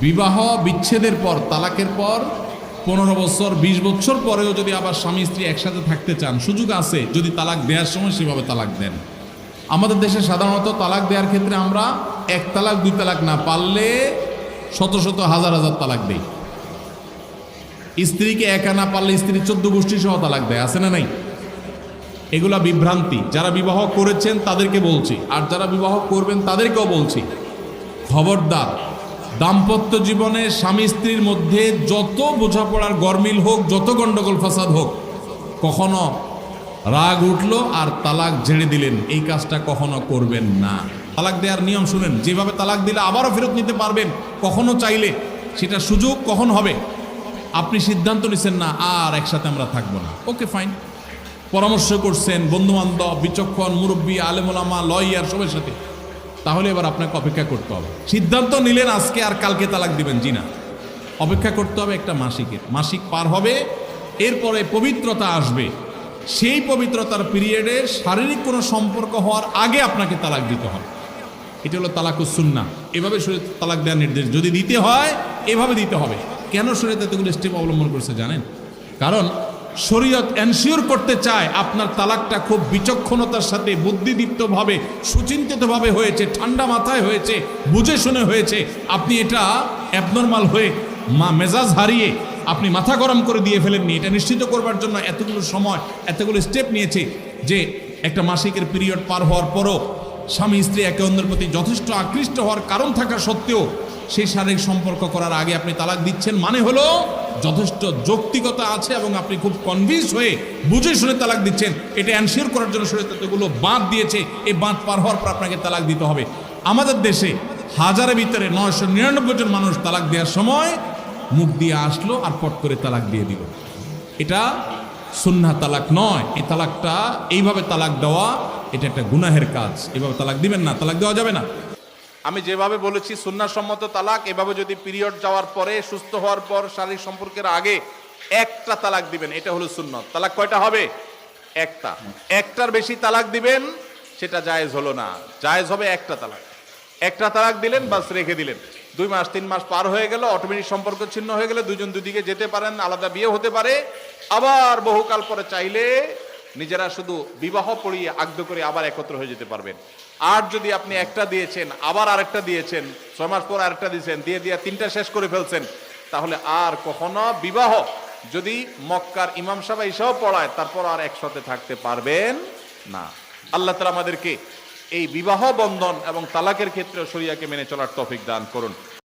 বিবাহ বিচ্ছেদের পর, তালাকের পর 15 বছর 20 বছর পরেও যদি আবার স্বামী স্ত্রী একসাথে থাকতে চান, সুযোগ আছে যদি তালাক দেওয়ার সময় সেভাবে তালাক দেন। আমাদের দেশে সাধারণত তালাক দেওয়ার ক্ষেত্রে আমরা 1 তালাক 2 তালাক না, পারলে শত শত হাজার হাজার তালাক দেই। স্ত্রীকে একা না পারলে স্ত্রী 14 গোষ্ঠী সহ তালাক দেয়, আছে না নাই? এগুলা বিভ্রান্তি। যারা বিবাহ করেছেন তাদেরকে বলছি, আর যারা বিবাহ করবেন তাদেরকেও বলছি, খবরদার, দাম্পত্য জীবনে স্বামী স্ত্রীর মধ্যে যত বোঝাপড়ার গরমিল হোক, যত গন্ডগোল ফাসাদ হোক, কখনো রাগ উঠলো আর তালাক ঝেড়ে দিলেন, এই কাজটা কখনো করবেন না। তালাক দেওয়ার নিয়ম শুনেন, যেভাবে তালাক দিলে আবারও ফেরত নিতে পারবেন কখনো চাইলে, সেটা সুযোগ কখন হবে? আপনি সিদ্ধান্ত নিচ্ছেন না আর একসাথে আমরা থাকবো না, ওকে ফাইন, পরামর্শ করছেন বন্ধুবান্ধব, বিচক্ষণ মুরব্বী, আলেমুলামা, লয়ার সবার সাথে, তাহলে এবার আপনাকে অপেক্ষা করতে হবে। সিদ্ধান্ত নিলেন আজকে আর কালকে তালাক দিবেন, জি না, অপেক্ষা করতে হবে একটা মাসিকের। মাসিক পার হবে, এরপরে পবিত্রতা আসবে, সেই পবিত্রতার পিরিয়ডে শারীরিক কোনো সম্পর্ক হওয়ার আগে আপনাকে তালাক দিতে হবে। এটা হলো তালাকুস সুন্নাহ। এভাবে শরীয়ত তালাক দেওয়ার নির্দেশ, যদি দিতে হয় এভাবে দিতে হবে। কেন শরীয়ত এতগুলো স্টেপ অবলম্বন করছে জানেন? কারণ শরীয়ত এনশিওর করতে চায় আপনার তালাকটা খুব বিচক্ষণতার সাথে, বুদ্ধিদীপ্তভাবে, সুচিন্তিতভাবে হয়েছে, ঠান্ডা মাথায় হয়েছে, বুঝে শুনে হয়েছে। আপনি এটা অ্যাবনর্মাল হয়ে মেজাজ হারিয়ে আপনি মাথা গরম করে দিয়ে ফেলেননি। এটা নিশ্চিত করবার জন্য এতগুলো সময়, এতগুলো স্টেপ নিয়েছে যে একটা মাসিকের পিরিয়ড পার হওয়ার পরও স্বামী স্ত্রী একে অন্যের প্রতি যথেষ্ট আকৃষ্ট হওয়ার কারণ থাকা সত্ত্বেও সেই শারীরিক সম্পর্ক করার আগে আপনি তালাক দিচ্ছেন, মানে হলো যথেষ্ট যৌক্তিকতা আছে এবং আপনি খুব কনভিন্স হয়ে বুঝে শুনে তালাক দিচ্ছেন। এটা এনশিওর করার জন্য শরীয়ত এতগুলো বাঁধ দিয়েছে। এই বাঁধ পার হওয়ার পর আপনাকে তালাক দিতে হবে। আমাদের দেশে হাজারের ভিতরে 999 জন মানুষ তালাক দেওয়ার সময় মুখ দিয়ে আসলো আর পট করে তালাক দিয়ে দিল। এটা সুন্নাহ তালাক নয়। এই তালাকটা, এইভাবে তালাক দেওয়া, এটা একটা গুনাহের কাজ। এভাবে তালাক দিবেন না, তালাক দেওয়া যাবে না। আমি যেভাবে বলেছি সুন্নাহসম্মত তালাক, এভাবে যদি পিরিয়ড যাওয়ার পরে, সুস্থ হওয়ার পর, শারীরিক সম্পর্কের আগে একটা তালাক দিবেন, এটা হলো সুন্নত। তালাক কয়টা হবে? একটা। একটার বেশি তালাক দিবেন সেটা জায়েজ হলো না, জায়েজ হবে একটা তালাক। একটা তালাক দিলেন, বাস রেখে দিলেন। 2 মাস 3 মাস পার হয়ে গেল, অটোমেটিক সম্পর্ক ছিন্ন হয়ে গেলে দুজন দুদিকে যেতে পারেন, আলাদা বিয়ে হতে পারে। আবার বহুকাল পরে চাইলে নিজেরা শুধু বিবাহ পড়িয়ে আগ্ধ করে আবার একত্র হয়ে যেতে পারবেন। আর যদি আপনি একটা দিয়েছেন, আবার আরেকটা দিয়েছেন, 6 মাস পর আরেকটা দিয়েছেন, দিয়ে 3টা শেষ করে ফেলছেন, তাহলে আর কখনো বিবাহ যদি মক্কার ইমাম সাহেব এসেও পড়ায়, তারপর আর একসাথে থাকতে পারবেন না। আল্লাহ তাআলা আমাদেরকে এই বিবাহ বন্ধন এবং তালাকের ক্ষেত্রে শরিয়াকে মেনে চলার তৌফিক দান করুন।